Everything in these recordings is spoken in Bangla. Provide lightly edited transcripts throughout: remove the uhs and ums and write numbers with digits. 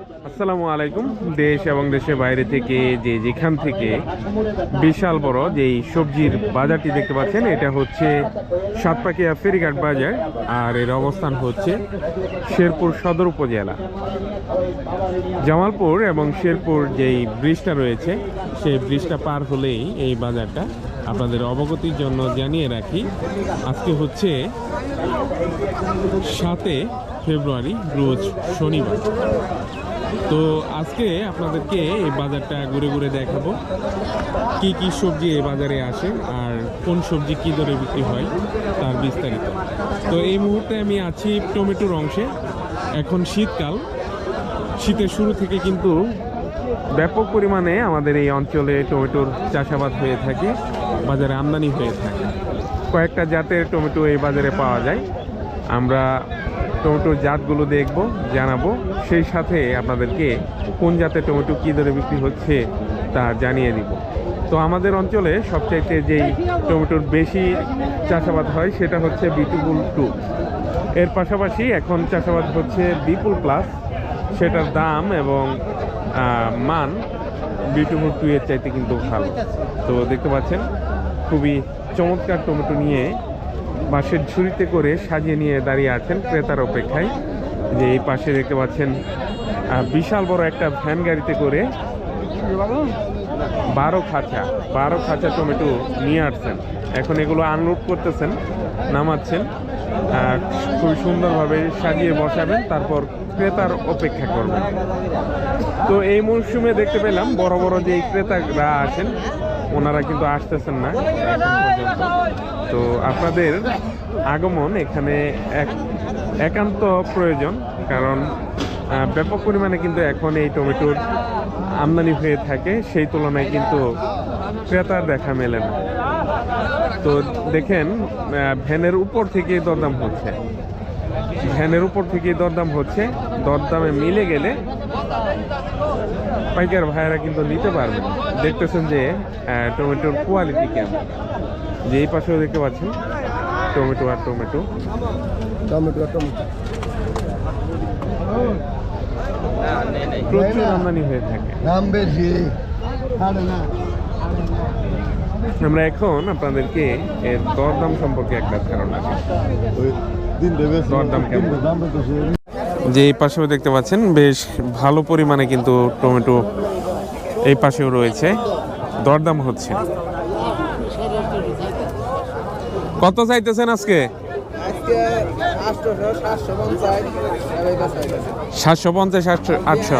আসসালামু আলাইকুম। দেশ এবং দেশের বাইরে থেকে যেখান থেকে বিশাল বড় যেই সবজির বাজারটি দেখতে পাচ্ছেন, এটা হচ্ছে সাতপাকিয়া ফেরিঘাট বাজার। আর এর অবস্থান হচ্ছে শেরপুর সদর উপজেলা। জামালপুর এবং শেরপুর যেই ব্রিজটা রয়েছে, সেই ব্রিজটা পার হলেই এই বাজারটা। আপনাদের অবগতির জন্য জানিয়ে রাখি, আজকে হচ্ছে 7 ফেব্রুয়ারি, রোজ শনিবার। তো আজকে আপনাদেরকে এই বাজারটা ঘুরে ঘুরে দেখাবো, কি কি সবজি এই বাজারে আসে আর কোন সবজি কি দরে বিক্রি হয় তার বিস্তারিত। তো এই মুহূর্তে আমি আছি টমেটোর অংশে। এখন শীতকাল, শীতের শুরু থেকে কিন্তু ব্যাপক পরিমাণে আমাদের এই অঞ্চলে টমেটোর চাষাবাদ হয়ে থাকে, বাজারে আমদানি হয়ে থাকে। কয়েকটা জাতের টমেটো এই বাজারে পাওয়া যায়। আমরা টমেটোর জাতগুলো দেখব, জানাবো, সেই সাথে আপনাদেরকে কোন জাতের টমেটো কী দরে বিক্রি হচ্ছে তা জানিয়ে দিব। তো আমাদের অঞ্চলে সবচাইতে যেই টমেটোর বেশি চাষাবাদ হয় সেটা হচ্ছে বিউটিফুল 2। এর পাশাপাশি এখন চাষাবাদ হচ্ছে বিপুল প্লাস। সেটার দাম এবং মান বিউটিফুল 2 এর চাইতে কিন্তু ভালো। তো দেখতে পাচ্ছেন খুবই চমৎকার টমেটো নিয়ে বাঁশের ঝুড়িতে করে সাজিয়ে নিয়ে দাঁড়িয়ে আছেন ক্রেতার অপেক্ষায়। যে এই পাশে দেখতে পাচ্ছেন বিশাল বড় একটা ভ্যান গাড়িতে করে 12 খাঁচা টমেটো নিয়ে আসছেন। এখন এগুলো আনলোড করতেছেন, নামাচ্ছেন, খুব সুন্দরভাবে সাজিয়ে বসাবেন, তারপর ক্রেতার অপেক্ষা করবেন। তো এই মরশুমে দেখতে পেলাম বড় বড় যে ক্রেতারা আসেন, ওনারা কিন্তু আসতেছেন না এখন পর্যন্ত। তো আপনাদের আগমন এখানে একান্ত প্রয়োজন, কারণ ব্যাপক পরিমাণে কিন্তু এখন এই টমেটোর আমদানি হয়ে থাকে, সেই তুলনায় কিন্তু ক্রেতার দেখা মেলে না। তো দেখেন ভ্যানের উপর থেকে দরদাম হচ্ছে, দরদামে মিলে গেলে পাইকার ভাইয়েরা কিন্তু নিতে পারবেন। দেখতেছেন যে টমেটোর কোয়ালিটি কেমন। যে এই পাশেও দেখতে পাচ্ছেন টমেটো প্রচুর আমদানি হয়ে থাকে। আমরা এখন আপনাদেরকে এর দরদাম সম্পর্কে একটা ধারণা দিই। দরদাম কেমন? যে এই পাশেও দেখতে পাচ্ছেন বেশ ভালো পরিমাণে কিন্তু টমেটো এই পাশেও রয়েছে, দরদাম হচ্ছে। কত চাইতেছেন আজকে? 750, 800।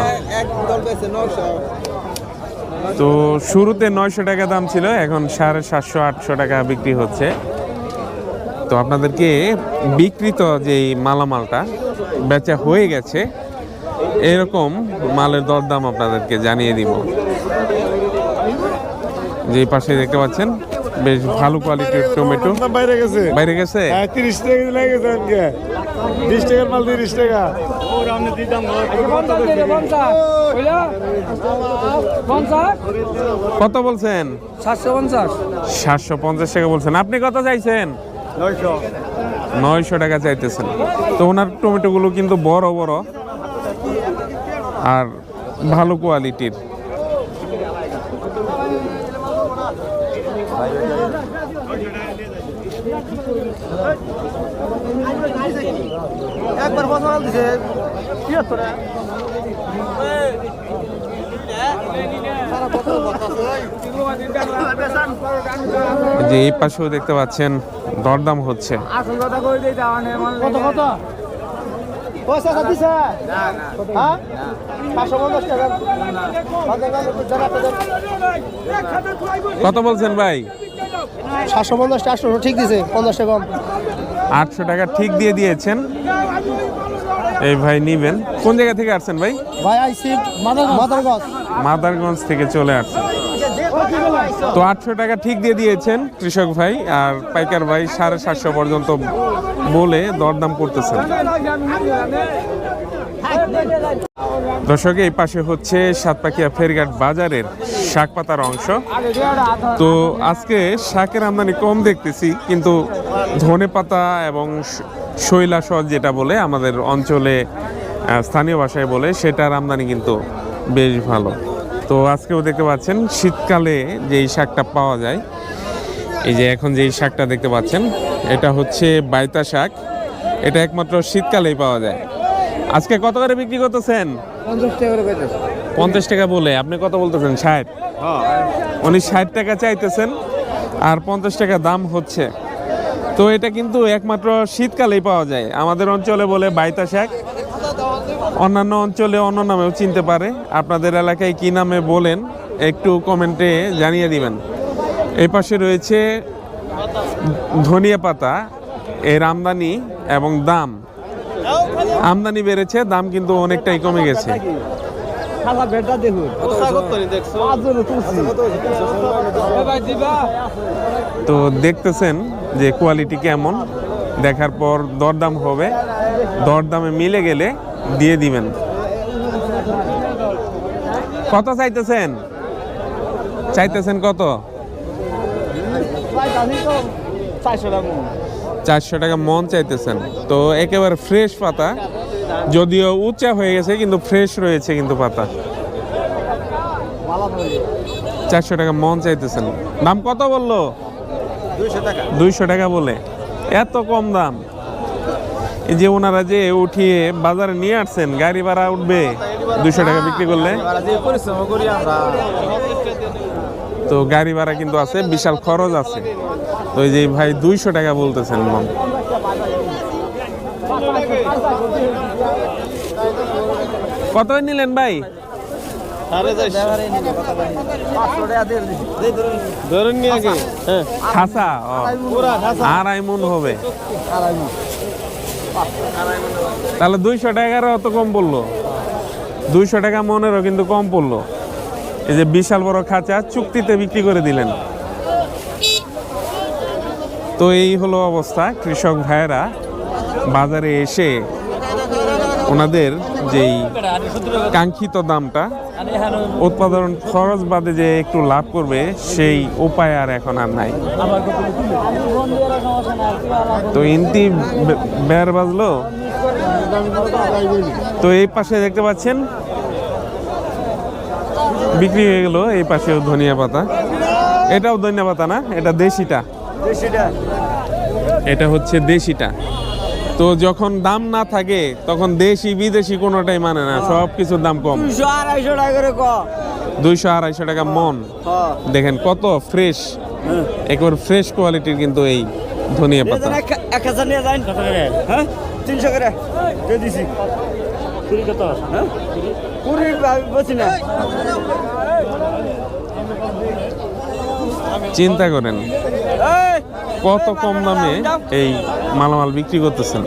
তো শুরুতে 900 টাকা দাম ছিল, এখন 750, 800 টাকা বিক্রি হচ্ছে। তো আপনাদেরকে বিক্রিত যেই মালামালটা বেচা হয়ে গেছে, এরকম মালের দরদাম আপনাদেরকে জানিয়ে দিব। যে পাশে দেখতে পাচ্ছেন বেশ ভালো কোয়ালিটির টমেটো বাইরে গেছে 30 টাকা লাগে গেছে, 20 টাকার মাল 30 টাকা। কত বলছেন? 750 টাকা বলছেন। আপনি কত চাইছেন? 900 টাকা চাইতেছেন। তো ওনার টমেটোগুলো কিন্তু বড় বড় আর ভালো কোয়ালিটির। যে এই পাশেও দেখতে পাচ্ছেন দরদাম হচ্ছে। কত বলছেন ভাই? 750, 800 ঠিক দিছে, 50 টাকা কম। 800 টাকা ঠিক দিয়ে দিয়েছেন। এই ভাই নিবেন। কোন জায়গা থেকে আসছেন ভাই? ভাই আইছি মাদারগঞ্জ থেকে চলে আসছেন। তো 800 টাকা ঠিক দিয়ে দিয়েছেন কৃষক ভাই, আর পাইকার ভাই 750 পর্যন্ত বলে দরদাম করতেছেন। দর্শক, এই পাশে হচ্ছে সাতপাকিয়া ফেরিঘাট বাজারের শাক পাতার অংশ। তো আজকে শাকের আমদানি কম দেখতেছি, কিন্তু ধনে পাতা এবং শৈলা সহ যেটা বলে আমাদের অঞ্চলে স্থানীয় ভাষায় বলে, সেটার আমদানি কিন্তু বেশ ভালো। তো আজকেও দেখতে পাচ্ছেন শীতকালে যেই শাকটা পাওয়া যায়, এই যে এখন যেই শাকটা দেখতে পাচ্ছেন এটা হচ্ছে বাইতা শাক। এটা একমাত্র শীতকালেই পাওয়া যায়। আজকে কত করে বিক্রি করতেছেন? 50 টাকা বলে। আপনি কত বলতেছেন? 60। উনি 60 টাকা চাইতেছেন আর 50 টাকা দাম হচ্ছে। তো এটা কিন্তু একমাত্র শীতকালেই পাওয়া যায়। আমাদের অঞ্চলে বলে বাইতা শাক, অন্যান্য অঞ্চলে অন্য নামেও চিনতে পারে। আপনাদের এলাকায় কি নামে বলেন একটু কমেন্টে জানিয়ে দিবেন। এই পাশে রয়েছে ধনিয়া পাতা। এর আমদানি এবং দাম, আমদানি বেড়েছে, দাম কিন্তু অনেকটাই কমে গেছে। তো দেখতেছেন যে কোয়ালিটি কেমন, দেখার পর দরদাম হবে, দরদামে মিলে গেলে দিয়ে দিবেন। কত চাইতেছেন? কত? 400 টাকা মন চাইতেছেন। তো একেবারে ফ্রেশ পাতা, যদিও উঁচা হয়ে গেছে কিন্তু ফ্রেশ রয়েছে কিন্তু পাতা। 400 টাকা মন চাইতেছেন। দাম কত বললো? 200 টাকা বলে। এত কম দাম! এই যে ওনারা যে উঠিয়ে বাজারে নিয়ে আসছেন, গাড়ি ভাড়া উঠবে 200 টাকা বিক্রি করলে। তো গাড়ি ভাড়া কিন্তু আছে, বিশাল খরচ আছে। তো এই যে ভাই 200 টাকা বলতেছেন মন। কত নিলেন ভাই? খাসা 2.5 মণ হবে। তাহলে 200 টাকার অত কম পড়লো। 200 টাকা মনেরও কিন্তু কম পড়লো। এই যে বিশাল বড় খাঁচা চুক্তিতে বিক্রি করে দিলেন। তো এই হলো অবস্থা। কৃষক ভাইয়েরা বাজারে এসে ওনাদের যেই কাঙ্ক্ষিত দামটা, উৎপাদন খরচ বাদে যে একটু লাভ করবে, সেই উপায় আর এখন আর নাই। তো ইন্তি বের বাজলো। তো এই পাশে দেখতে পাচ্ছেন বিক্রি হয়ে গেল। এই পাশেও ধনিয়া পাতা। এটাও ধনিয়া পাতা না, এটা দেশিটা। এটা হচ্ছে দেশিটা। তো যখন দাম না থাকে তখন দেশি বিদেশি কোনোটাই মানে না, সব কিছুর দাম কম। 200-250 টাকা মন। দেখেন কত ফ্রেশ, একবার ফ্রেশ কোয়ালিটির কিন্তু এই ধনিয়া পাতা। চিন্তা করেন কত কম দামে এই মালামাল বিক্রি করতেছেন।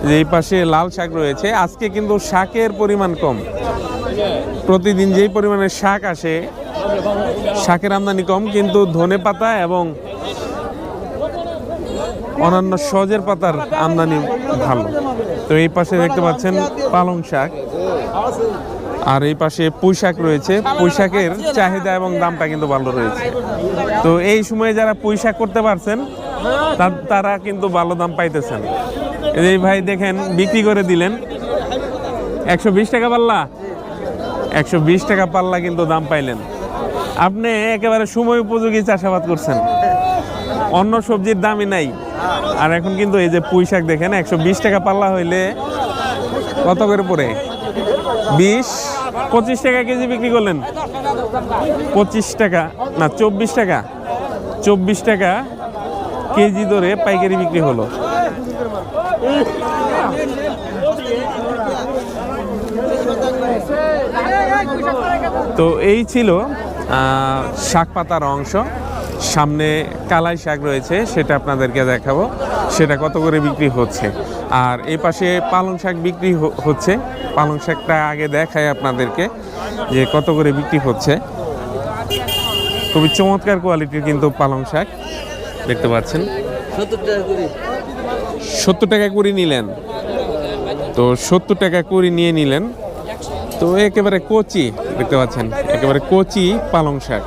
যে এই পাশে লাল শাক রয়েছে। আজকে কিন্তু শাকের পরিমাণ কম। প্রতিদিন যেই পরিমাণে শাক আসে, শাকের আমদানি কম, কিন্তু ধনে পাতা এবং অন্যান্য সজের পাতার আমদানি ভালো। তো এই পাশে দেখতে পাচ্ছেন পালং শাক, আর এই পাশে পুঁই শাক রয়েছে। পুঁই শাকের চাহিদা এবং দামটা কিন্তু ভালো রয়েছে। তো এই সময়ে যারা পুঁই শাক করতে পারছেন তারা কিন্তু ভালো দাম পাইতেছেন। এই ভাই দেখেন বিক্রি করে দিলেন 120 টাকা পাল্লা। 120 টাকা পাল্লা কিন্তু দাম পাইলেন। আপনি একেবারে সময় উপযোগী চাষাবাদ করছেন, অন্য সবজির দামই নাই। আর এখন কিন্তু এই যে পুঁই শাক দেখেন 120 টাকা পাল্লা হইলে কত করে পড়ে? 20-25 টাকা কেজি বিক্রি করলেন। 25 টাকা না 24 টাকা, 24 টাকা কেজি ধরে পাইকারি বিক্রি হলো। তো এই ছিল শাক পাতার অংশ। সামনে কালাই শাক রয়েছে, সেটা আপনাদেরকে দেখাবো, সেটা কত করে বিক্রি হচ্ছে। আর এই পাশে পালং শাক বিক্রি হচ্ছে। পালং শাকটা আগে দেখাই আপনাদেরকে যে কত করে বিক্রি হচ্ছে। খুবই চমৎকার কোয়ালিটির কিন্তু পালং শাক দেখতে পাচ্ছেন। 70 টাকা করে নিলেন। তো 70 টাকা করে নিয়ে নিলেন। তো একেবারে কচি দেখতে পাচ্ছেন, একেবারে কচি পালং শাক।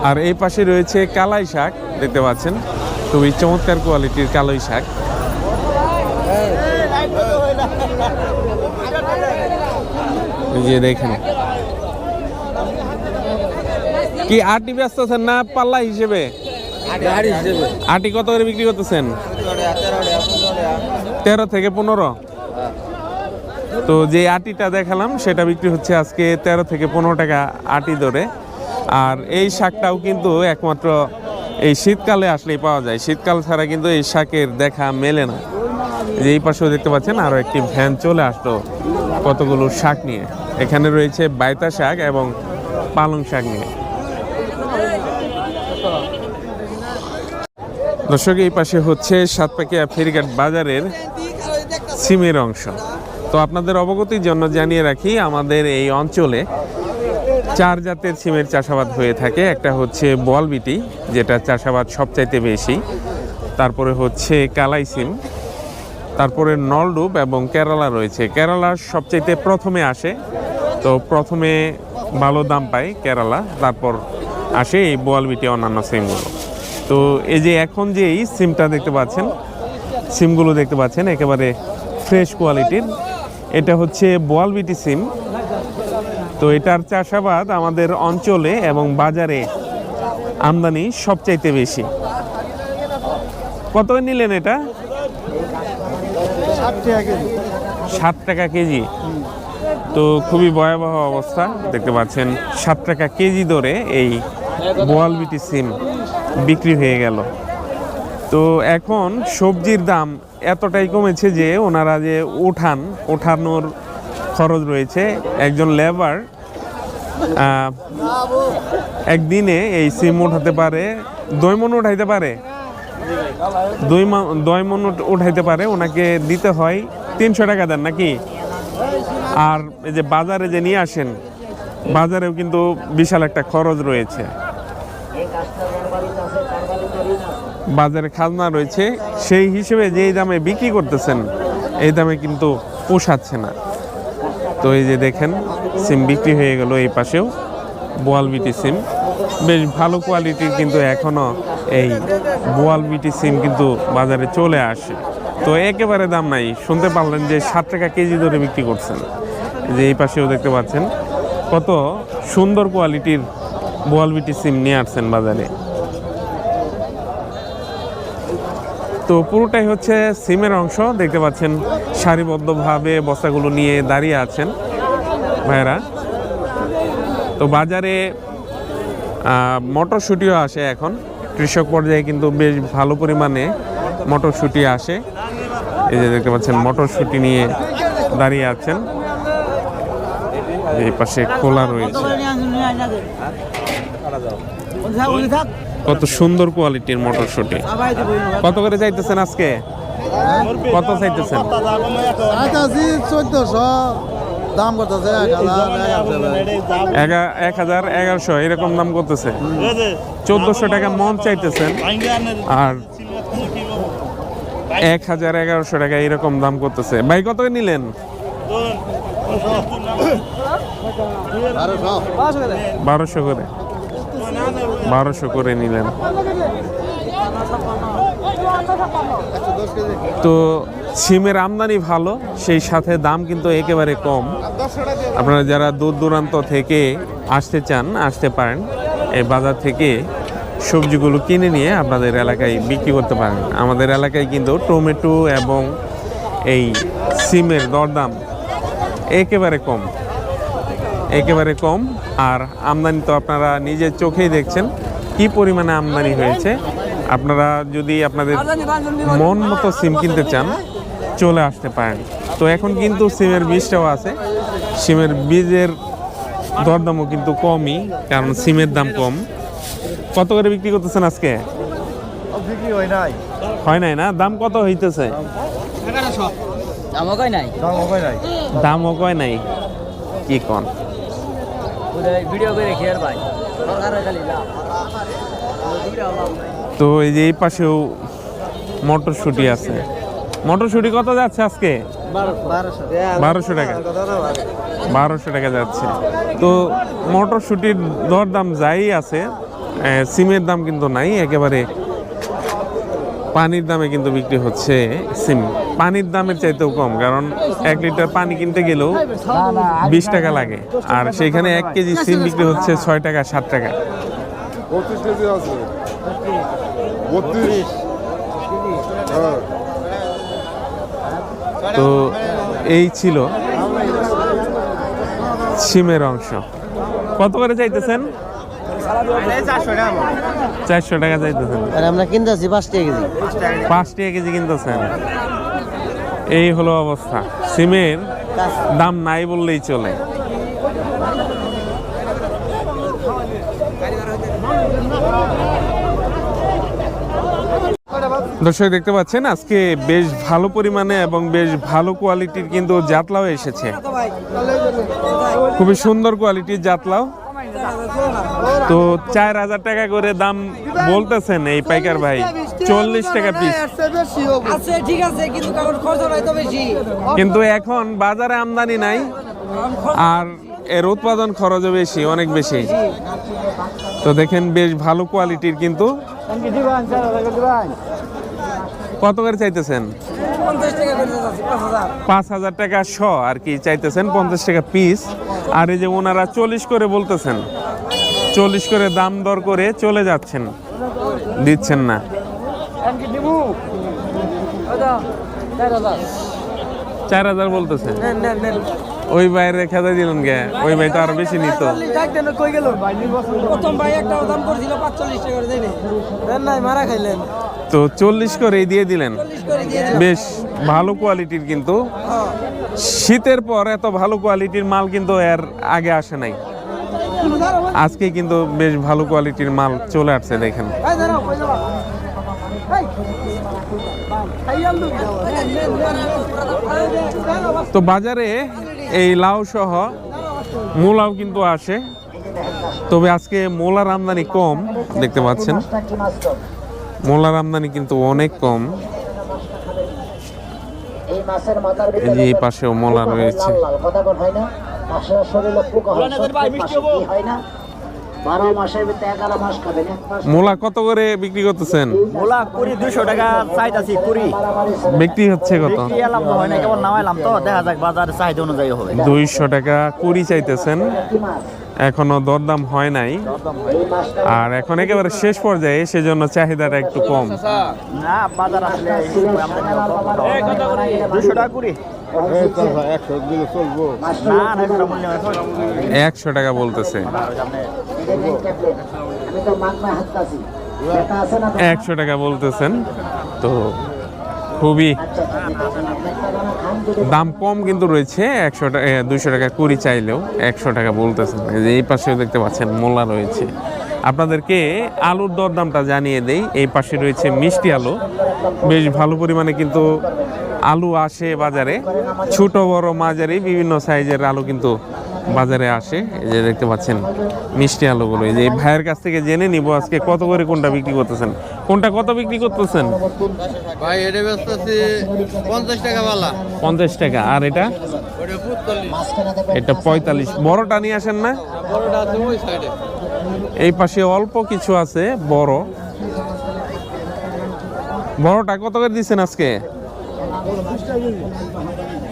আর এই পাশে রয়েছে কালাই শাক দেখতে পাচ্ছেন, খুবই চমৎকার কোয়ালিটির কালাই শাক। এই যে দেখেন, কি আটি ব্যস্ত আছেন না পাল্লা হিসেবে? আটি কত করে বিক্রি করতেছেন? 13 থেকে 15। তো যে আটিটা দেখালাম সেটা বিক্রি হচ্ছে আজকে 13 থেকে 15 টাকা আটি ধরে। আর এই শাকটাও কিন্তু একমাত্র এই শীতকালে আসলেই পাওয়া যায়, শীতকাল ছাড়া কিন্তু এই শাকের দেখা মেলে না। যে এই পাশেও দেখতে পাচ্ছেন আরো একটি ভ্যান চলে আসলো কতগুলো শাক নিয়ে। এখানে রয়েছে বাইতা শাক এবং পালং শাক নিয়ে। দর্শক, এই পাশে হচ্ছে সাতপাকিয়া ফেরিঘাট বাজারের সিমের অংশ। তো আপনাদের অবগতির জন্য জানিয়ে রাখি, আমাদের এই অঞ্চলে 4 জাতের সিমের চাষাবাদ হয়ে থাকে। একটা হচ্ছে বোয়ালবিটি, যেটা চাষাবাদ সবচাইতে বেশি। তারপরে হচ্ছে কালাই সিম, তারপরে নলডুব এবং কেরালা রয়েছে। কেরালা সবচাইতে প্রথমে আসে, তো প্রথমে ভালো দাম পায় কেরালা, তারপর আসে এই বোয়ালবিটি অন্যান্য সিমগুলো। তো এই যে এখন যে এই সিমটা দেখতে পাচ্ছেন, সিমগুলো দেখতে পাচ্ছেন একেবারে ফ্রেশ কোয়ালিটির, এটা হচ্ছে বোয়ালবিটি সিম। তো এটার চাষাবাদ আমাদের অঞ্চলে এবং বাজারে আমদানি সবচাইতে বেশি। কত নিলেন এটা? 7 টাকা কেজি। তো খুবই ভয়াবহ অবস্থা, দেখতে পাচ্ছেন 7 টাকা কেজি দরে এই বোয়ালবিটি সিম বিক্রি হয়ে গেল। তো এখন সবজির দাম এতটাই কমেছে যে ওনারা যে ওঠানোর খরচ রয়েছে, একজন লেবার একদিনে এই সিম উঠাতে পারে 2 মণ উঠাইতে পারে, 2 মণ উঠাইতে পারে, ওনাকে দিতে হয় 300 টাকা দেন নাকি। আর এই যে বাজারে যে নিয়ে আসেন, বাজারেও কিন্তু বিশাল একটা খরচ রয়েছে, বাজারে খাজনা রয়েছে। সেই হিসেবে যেই দামে বিক্রি করতেছেন এই দামে কিন্তু পোষাচ্ছে না। তো এই যে দেখেন সিম বিক্রি হয়ে গেল। এই পাশেও বোয়ালবিটি সিম, বেশ ভালো কোয়ালিটির, কিন্তু এখনো এই বোয়ালবিটি সিম কিন্তু বাজারে চলে আসে। তো একেবারে দাম নাই, শুনতে পারলেন যে 7 টাকা কেজি ধরে বিক্রি করছেন। যে এই পাশেও দেখতে পাচ্ছেন কত সুন্দর কোয়ালিটির বোয়ালবিটি সিম নিয়ে আসছেন বাজারে। তো পুরোটাই হচ্ছে সিমের অংশ, দেখতে পাচ্ছেন সারিবদ্ধভাবে বস্তাগুলো নিয়ে দাঁড়িয়ে আছেন ভাইরা। তো বাজারে মটরশুঁটিও আসে এখন, কৃষক পর্যায়ে কিন্তু বেশ ভালো পরিমাণে মটরশুঁটি আসে। এই যে দেখতে পাচ্ছেন মটরশুঁটি নিয়ে দাঁড়িয়ে আছেন। এই পাশে খোলা রয়েছে, কত সুন্দর কোয়ালিটির মটরশুঁটি। কত করে চাইতেছেন আজকে? কত চাইতেছেন? 1400 দাম করতেছে, 1000 1100 এরকম দাম করতেছে। 1400 টাকা মন চাইতেছেন, আর 1000 1100 টাকা এরকম দাম করতেছে। ভাই কত নিলেন? 1200 করে, 1200 করে নিলেন। তো সিমের আমদানি ভালো, সেই সাথে দাম কিন্তু একেবারে কম। আপনারা যারা দূর দূরান্ত থেকে আসতে চান আসতে পারেন, এই বাজার থেকে সবজিগুলো কিনে নিয়ে আপনাদের এলাকায় বিক্রি করতে পারেন। আমাদের এলাকায় কিন্তু টমেটো এবং এই সিমের দরদাম একেবারে কম, একেবারে কম। আর আমদানি তো আপনারা নিজের চোখেই দেখছেন কি পরিমাণে আমদানি হয়েছে। আপনারা যদি আপনাদের মন মতো সিম কিনতে চান চলে আসতে পারেন। তো এখন কিন্তু সিমের বীজটাও আছে, সিমের বীজের দরদামও কিন্তু কমই, কারণ সিমের দাম কম। কত করে বিক্রি করতেছেন আজকে? হয় নাই না? দাম কত হইতেছে? দামও কয় নাই, কি কন? তো এই যে এই পাশেও মটরশুঁটি আছে। মটরশুঁটি কত যাচ্ছে আজকে? 1200 টাকা, 1200 টাকা যাচ্ছে। তো মটরশুঁটির দরদাম যাই আছে, সিমের দাম কিন্তু নাই, একেবারে পানির দামে কিন্তু বিক্রি হচ্ছে সিম। পানির দামের চাইতেও কম, কারণ 1 লিটার পানি কিনতে গেলেও 20 টাকা লাগে, আর সেখানে 1 কেজি সিম বিক্রি হচ্ছে 6 টাকা 7 টাকা। 32 কেজি আছে 32 হ্যাঁ। তো এই ছিল সিমের অংশ। কত করে চাইতেছেন? 400 টাকা চাইতেছেন। আর আমরা কিনতেছি 5 টাকা কেজি। 5 টাকা কেজি কিনতেছেন। এই হলো অবস্থা, সিমের দাম নাই বললেই চলে। দর্শক দেখতে পাচ্ছেন আজকে বেশ ভালো পরিমাণে এবং বেশ ভালো কোয়ালিটির কিন্তু জাতলাও এসেছে, খুবই সুন্দর কোয়ালিটির জাতলাও। তো 4000 টাকা করে দাম বলতেছেন এই পাইকার ভাই, 40 টাকা পিস। ঠিক আছে, কিন্তু কারণ খরচ নাই তো বেশি। কিন্তু এখন বাজারে আমদানি নাই, আর এর উৎপাদন খরচও বেশি, অনেক বেশি। তো দেখেন বেশ ভালো কোয়ালিটির কিন্তু। কত করে চাইতেছেন? 50 টাকা করে যাচ্ছে, 5000। 5000 টাকা শ আর কি চাইতেছেন, 50 টাকা পিস। আর এই যে ওনারা 40 করে বলতেছেন, 40 করে দাম দর করে চলে যাচ্ছেন, দিচ্ছেন না। 4000 বলতেছে। ওই ভাইয়ের খেদা দিলেন গে, ওই ভাই তো আরো বেশি নিত। প্রথম ভাই একটা দাম করেছিল 45 টাকা করে, দেয় নাই, মারা খাইলেন। তো 40 করে দিয়ে দিলেন, 40 করে দিয়ে দিলাম। বেশ ভালো কোয়ালিটির কিন্তু। শীতের পর এত ভালো কোয়ালিটির মাল কিন্তু এর আগে আসে নাই, আজকে কিন্তু বেশ ভালো কোয়ালিটির মাল চলে আসছে দেখেন। তো বাজারে এই লাউ সহ মূলাও কিন্তু আসে, তবে আজকে মূলার আমদানি কম দেখতে পাচ্ছেন, মূলার আমদানি কিন্তু অনেক কম। এই যে এই পাশেও মূলা রয়েছে। মূলা কত করে বিক্রি করতেছেন? মোলা কুড়ি 200 টাকা চাইতাছি, কুড়ি বিক্রি হচ্ছে কত? এলাম তো হয় না, কেবল নামাইলাম তো, দেখা যাক বাজারের চাহিদা অনুযায়ী হবে। 200 টাকা কুড়ি চাইতেছেন, এখনো দরদাম হয় নাই, আর এখন একেবারে শেষ পর্যায়ে, সেজন্য চাহিদাটা একটু কম। না বাজার আসলে 200 টাকা কুড়ি। 100 দিলে চলবো। না না এটা মূল্য 100 টাকা বলতেছে, 100 টাকা বলতেছেন। তো খুবই দাম কম কিন্তু রয়েছে, 100 টাকা 200 টাকা কুড়ি চাইলেও 100 টাকা বলতেছেন। এই যে এই পাশেও দেখতে পাচ্ছেন মূলা রয়েছে। আপনাদেরকে আলুর দরদামটা জানিয়ে দেই, এই পাশে রয়েছে মিষ্টি আলু, বেশ ভালো পরিমাণে কিন্তু আলু আসে বাজারে, ছোট বড় মাঝারি বিভিন্ন সাইজের আলু কিন্তু বাজারে আসে। এই যে দেখতে পাচ্ছেন মিষ্টি আলুগুলো, এই যে এই ভাইয়ের কাছ থেকে জেনে নিব আজকে কত করে কোনটা বিক্রি করতেছেন। কোনটা কত বিক্রি করতেছেন ভাই? এটা বেচতেছি 50 টাকা বালা। 50 টাকা। আর এটা? ওটা 45। এটা 45। বড়টা নিয়ে আসেন না? বড়টা আছে ওই সাইডে। এই পাশে অল্প কিছু আছে বড়। বড়টা কত করে দিচ্ছেন আজকে?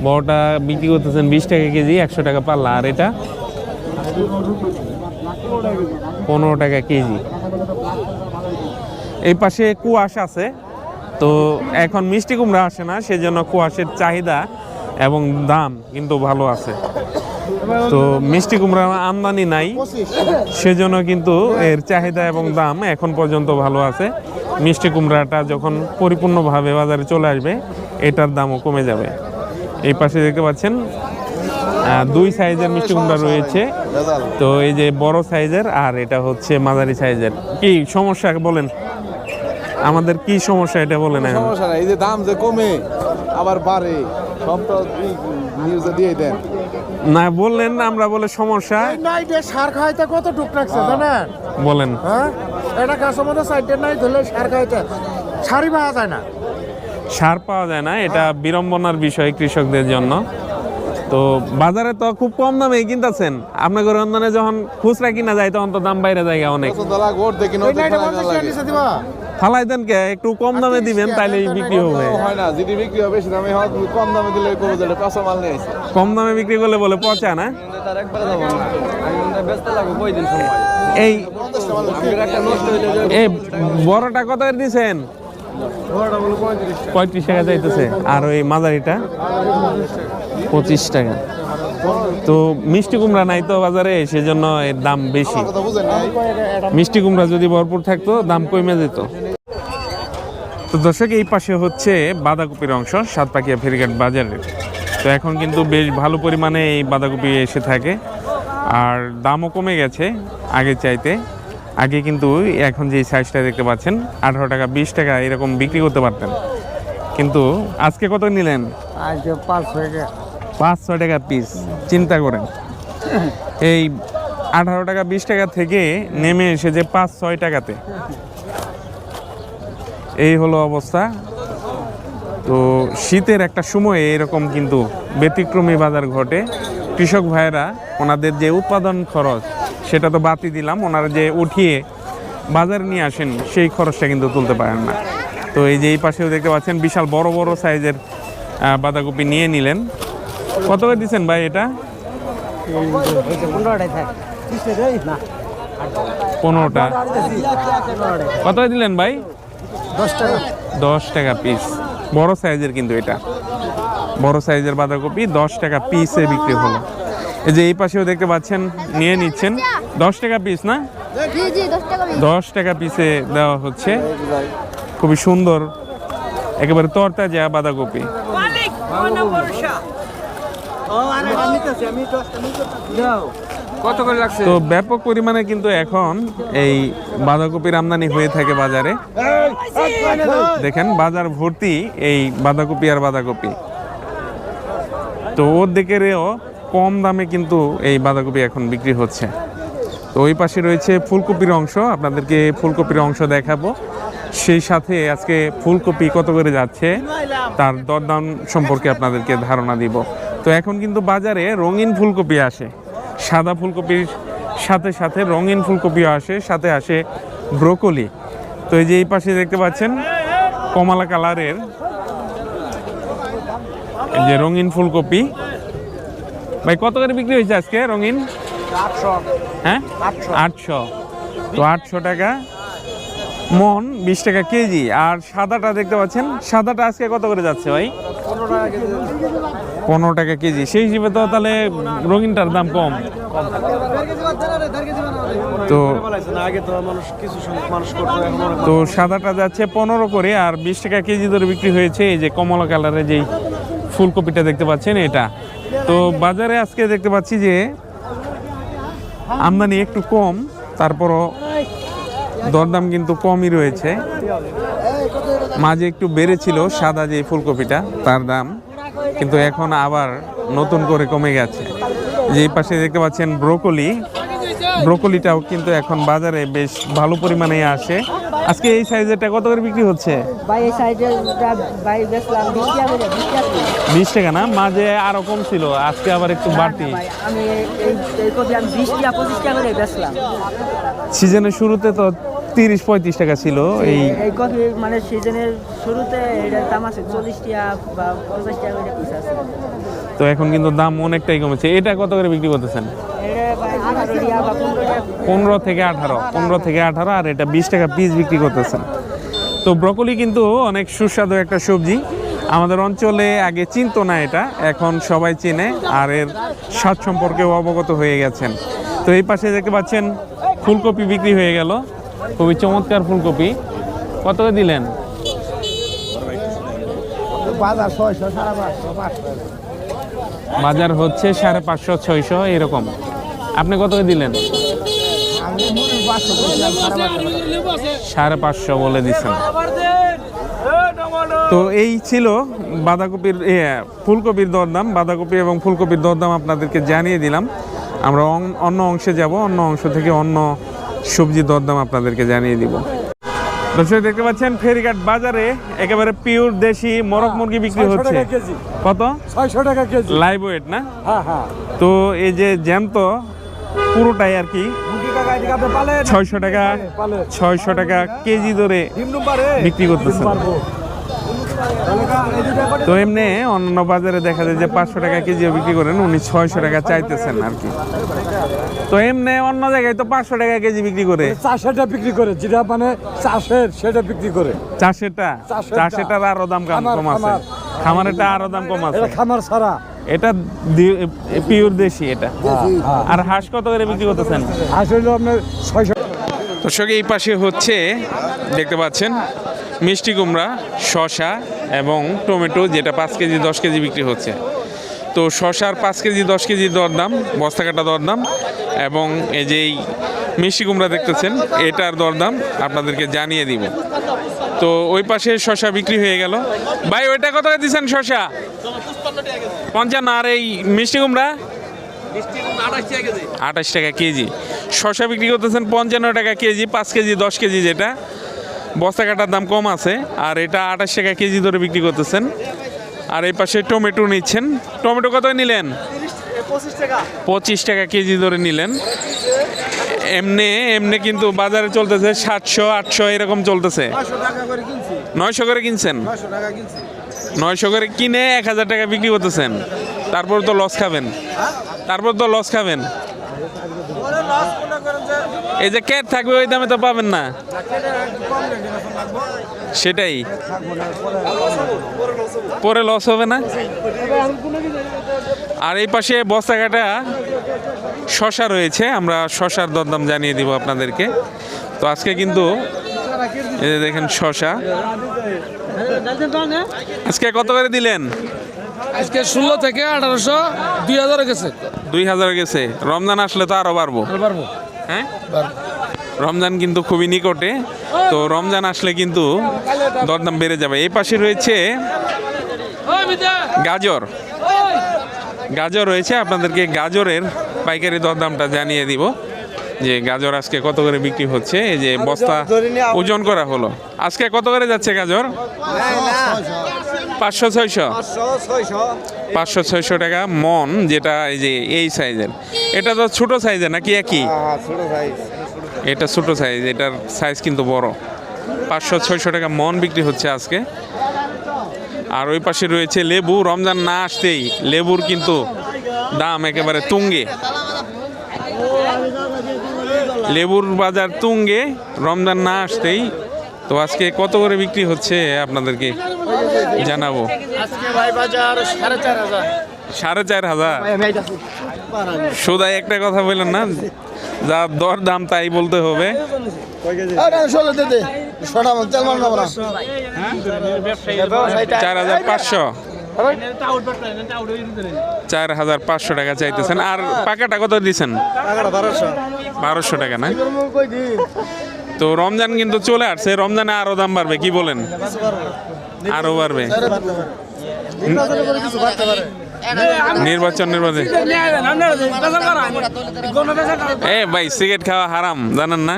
বড়টা বিক্রি করতেছেন 20 টাকা কেজি, 100 টাকা পাল্লা। আর এটা 15 টাকা কেজি। এই পাশে কুয়াশ আছে, তো এখন মিষ্টি কুমড়া আসে না, সেজন্য কুয়াশের চাহিদা এবং দাম কিন্তু ভালো আছে। তো মিষ্টি কুমড়া আমদানি নাই, সেজন্য কিন্তু এর চাহিদা এবং দাম এখন পর্যন্ত ভালো আছে। মিষ্টি কুমড়াটা যখন পরিপূর্ণভাবে বাজারে চলে আসবে, এটার দামও কমে যাবে। এই পাশে দেখতে পাচ্ছেন 2 সাইজের মিষ্টি কুমড়া রয়েছে। তো এই যে বড় সাইজের, আর এটা হচ্ছে মাঝারি সাইজের। কি সমস্যা বলেন, আমাদের কি সমস্যা এটা বলেন। এখন সমস্যা নাই, এই যে দাম যে কমে আবার বাড়ে, সব তো নিউজে দিয়ে দেন না বললেন, আমরা বলে সমস্যা নাইটে সার খাইতে কত টুক রাখছে জানেন? বলেন। হ্যাঁ, এটা গাছের মধ্যে সাইডে নাই ধরলে সার খাইতে সারই পাওয়া যায় না। সার পাওয়া যায় না, এটা বিড়ম্বনার বিষয় কৃষকদের জন্য। তো বাজারে তো খুব কম দামে কিনতেছেন, আপনার রন্ধনে যখন খুচরা কিনা যায় তখন তো দাম বাইরে যায় অনেক। পছন্দ লাগে ওর দেখি ওই নাইটে 50 টাকা নিচে দিবা। ফালাই দেন কে, একটু কম দামে দিবেন তাইলে বিক্রি হবে। হয় না, যদি বিক্রি হবে বেশি দামে হয়, কম দামে দিলে করবো, যেটা কাঁচা মাল নিয়ে আসে। কম দামে বিক্রি করলে বলে পচা না। তার একবারে যাবো না, আমি ব্যস্ত লাগবো কয়দিন সময়। এই একটা নষ্ট হয়ে যাবে। এই বড়টা কত করে দিছেন? 35 টাকা যাইতেছে। আর ওই মাঝারিটা 25 টাকা। তো মিষ্টি কুমড়া নাই তো বাজারে, সেজন্য এর দাম বেশি। কথা বুঝেন নাই? মিষ্টি কুমড়া যদি ভরপুর থাকতো দাম কমে যেত। তো দর্শক, এই পাশে হচ্ছে বাঁধাকপির অংশ সাতপাকিয়া ফেরিঘাট বাজারের। তো এখন কিন্তু বেশ ভালো পরিমাণে এই বাঁধাকপি এসে থাকে, আর দামও কমে গেছে আগে চাইতে। আগে কিন্তু এখন যে সাইজটা দেখতে পাচ্ছেন 18 টাকা 20 টাকা এরকম বিক্রি করতে পারতেন, কিন্তু আজকে কত নিলেন? আজকে 500 টাকা পিস। চিন্তা করেন, এই 18 টাকা 20 টাকা থেকে নেমে এসে যে 5-6 টাকাতে, এই হলো অবস্থা। তো শীতের একটা সময়ে এরকম কিন্তু ব্যতিক্রমী বাজার ঘটে। কৃষক ভাইয়েরা ওনাদের যে উৎপাদন খরচ সেটা তো বাতি দিলাম, ওনারা যে উঠিয়ে বাজারে নিয়ে আসেন সেই খরচটা কিন্তু তুলতে পারেন না। তো এই যে এই পাশেও দেখতে পাচ্ছেন বিশাল বড় বড় সাইজের বাঁধাকপি নিয়ে নিলেন। কত করে দিচ্ছেন ভাই এটা? 15টা। কত দিলেন ভাই? 10 টাকা পিস। বড় সাইজের, কিন্তু এটা বড় সাইজের বাঁধাকপি 10 টাকা পিসে বিক্রি হলো। এই যে এই পাশেও দেখতে পাচ্ছেন নিয়ে নিচ্ছেন 10 টাকা পিস না, 10 টাকা পিসে দেওয়া হচ্ছে। খুবই সুন্দর, একেবারে তরতাজা বাঁধাকপি। কত করে লাগছে? তো ব্যাপক পরিমাণে কিন্তু এখন এই বাঁধাকপির আমদানি হয়ে থাকে বাজারে। দেখেন বাজার ভর্তি এই বাঁধাকপি আর বাঁধাকপি। তো ওর দিকেরও কম দামে কিন্তু এই বাঁধাকপি এখন বিক্রি হচ্ছে। তো ওই পাশে রয়েছে ফুলকপির অংশ, আপনাদেরকে ফুলকপির অংশ দেখাবো। সেই সাথে আজকে ফুলকপি কত করে যাচ্ছে তার দরদাম সম্পর্কে আপনাদেরকে ধারণা দিব। তো এখন কিন্তু বাজারে রঙিন ফুলকপি আসে, সাদা ফুলকপির সাথে সাথে রঙিন ফুলকপিও আসে, সাথে আসে ব্রোকলি। তো এই যে এই পাশে দেখতে পাচ্ছেন কমলা কালারের এই যে রঙিন ফুলকপি। ভাই কত করে বিক্রি হয়েছে আজকে রঙিন? 800। হ্যাঁ 800। তো 800 টাকা মন, 20 টাকা কেজি। আর সাদাটা দেখতে পাচ্ছেন, সাদাটা আজকে কত করে যাচ্ছে ভাই? 15 টাকা কেজি। সেই হিসেবে তো তাহলে রঙিনটার দাম কম। তো তো সাদাটা যাচ্ছে 15 করে, আর 20 টাকা কেজি ধরে বিক্রি হয়েছে এই যে কমলা কালারের যেই ফুলকপিটা দেখতে পাচ্ছেন এটা। তো বাজারে আজকে দেখতে পাচ্ছি যে আমদানি একটু কম, তারপরও দরদাম কিন্তু কমই রয়েছে। মাঝে একটু বেড়েছিল সাদা যে ফুলকপিটা, তার দাম কিন্তু এখন আবার নতুন করে কমে গেছে। যে পাশে দেখতে পাচ্ছেন ব্রোকলি, ব্রোকলিটাও কিন্তু এখন বাজারে বেশ ভালো পরিমাণে আসে। আজকে এই সাইজেরটা কত করে বিক্রি হচ্ছে? ভাই এই সাইজেরটা ভাই বেচলাম 20 টাকা করে, 20 টাকা। 20 টাকা না, মাঝে আরো কম ছিল, আজকে আবার একটু বাড়তি। ভাই আমি এই কপি আমি 20 টাকা 25 টাকা করে বেচলাম। সিজনের শুরুতে তো 30-35 টাকা ছিল এই কপি, মানে সিজনের শুরুতে এটার দাম আছে 40 টাকা বা 50 টাকা করে পিস আছে। তো এখন কিন্তু দাম অনেকটাই কমেছে। এটা কত করে বিক্রি করতেছেন? এটা ভাই 18 টাকা বা 15 টাকা। 15 থেকে 18, আর এটা 20 টাকা পিস বিক্রি করতেছেন। তো ব্রকলি কিন্তু অনেক সুস্বাদু একটা সবজি। আমাদের অঞ্চলে আগে চিনতো না এটা, এখন সবাই চেনে আর এর স্বাদ সম্পর্কেও অবগত হয়ে গেছেন। তো এই পাশে দেখতে পাচ্ছেন ফুলকপি বিক্রি হয়ে গেল, খুবই চমৎকার ফুলকপি। কত করে দিলেন? বাজার 600, 550। বাজার হচ্ছে 550-600 এরকম। আপনি কত করে দিলেন? আমি 500 বললাম, 550 বলে দিচ্ছেন। তো এই ছিল বাঁধাকপির ফুলকপির দরদাম। বাঁধাকপি এবং ফুলকপির দরদাম আপনাদেরকে জানিয়ে দিলাম। আমরা অন্য অংশে যাব, অন্য অংশ থেকে অন্য সবজির দরদাম আপনাদেরকে জানিয়ে দিব। দর্শক দেখতে পাচ্ছেন ফেরিঘাট বাজারে একেবারে পিওর দেশি মোরগ মুরগি বিক্রি হচ্ছে। কত? 600 টাকা কেজি। লাইভ ওয়েট না? হ্যাঁ হ্যাঁ। তো এই যে জ্যান্ত পুরোটাই আর কি 600 টাকা 600 টাকা কেজি ধরে বিক্রি করতেছেন। তো এমনি অন্য বাজারে দেখা যায় যে 500 টাকা কেজিও বিক্রি করেন, উনি 600 টাকা চাইতেছেন আর কি। তো এমনি অন্য জায়গায় তো 500 টাকা কেজি বিক্রি করে, চাষেরটা বিক্রি করে, যেটা মানে চাষের সেটা বিক্রি করে। চাষেরটার আরো দাম কম আছে, খামারেরটা আরো দাম কম আছে। এটা খামার ছাড়া, এটা পিওর দেশি এটা। আর হাঁস কত করে বিক্রি করতেছেন? আসলে আপনার 600। দর্শক এই পাশে হচ্ছে দেখতে পাচ্ছেন মিষ্টি কুমড়া, শসা এবং টমেটো, যেটা 5 কেজি 10 কেজি বিক্রি হচ্ছে। তো শসার 5 কেজি 10 কেজি দরদাম, বস্তা কাটা দরদাম, এবং এই যে এই মিষ্টি কুমড়া দেখতেছেন এটার দরদাম আপনাদেরকে জানিয়ে দিব। তো ওই পাশে শসা বিক্রি হয়ে গেল। ভাই ওইটা কত করে দিচ্ছেন শসা? 55। আর এই মিষ্টি কুমড়া 28 টাকা কেজি। শসা বিক্রি করতেছেন 55 টাকা কেজি, 5 কেজি 10 কেজি, যেটা বস্তা কাটার দাম কম আছে। আর এটা 28 টাকা কেজি ধরে বিক্রি করতেছেন। আর এই পাশে টমেটো নিচ্ছেন। টমেটো কত নিলেন? 25 টাকা কেজি ধরে নিলেন। এমনি কিন্তু বাজারে চলতেছে 700 800 এরকম চলতেছে। 900 করে কিনছেন? 900 করে কিনে 1000 টাকা বিক্রি করতেছেন। তারপর তো লস খাবেন। এই যে ক্যাট থাকবে ওই দামে তো পাবেন না, সেটাই পরে লস হবে না। আর এই পাশে বস্তা কাটা শসা রয়েছে, আমরা শসার দরদাম জানিয়ে দিব আপনাদেরকে। তো আজকে কিন্তু এই যে দেখেন শসা আজকে কত করে দিলেন? আজকে 16 থেকে 1800 2000 গেছে। 2000 গেছে। রমজান আসলে তো আরো বাড়বো। হ্যাঁ, রমজান কিন্তু খুবই নিকটে, তো রমজান আসলে কিন্তু দরদাম বেড়ে যাবে। এই পাশে রয়েছে গাজর রয়েছে, আপনাদেরকে গাজরের পাইকারি দরদামটা জানিয়ে দিব যে গাজর আজকে কত করে বিক্রি হচ্ছে। এই যে বস্তা ওজন করা হলো, আজকে কত করে যাচ্ছে গাজর? 500-600 টাকা মন, যেটা এই যে এই সাইজের। এটা তো ছোট সাইজের নাকি একই? এটা ছোট সাইজ, এটার সাইজ কিন্তু বড়। 500-600 টাকা মন বিক্রি হচ্ছে আজকে। আর ওই পাশে রয়েছে লেবু। রমজান না আসতেই লেবুর কিন্তু দাম একেবারে তুঙ্গে, লেবুর বাজার তুঙ্গে রমজান না আসতেই। তো আজকে কত করে বিক্রি হচ্ছে আপনাদেরকে জানাবো। সাড়ে 4,000। সোদাই একটা কথা বললেন না, যা দর দাম তাই বলতে হবে। 4,500 4,500 টাকা চাইতেছেন। আর পাকাটা কত দিচ্ছেন? 1200 টাকা না? তো রমজান কিন্তু চলে আসছে, রমজানে আরো দাম বাড়বে, কি বলেন? আরো বাড়বে। নির্বাচন এ ভাই, সিগারেট খাওয়া হারাম জানেন না?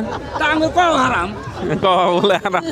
বলে হারাম।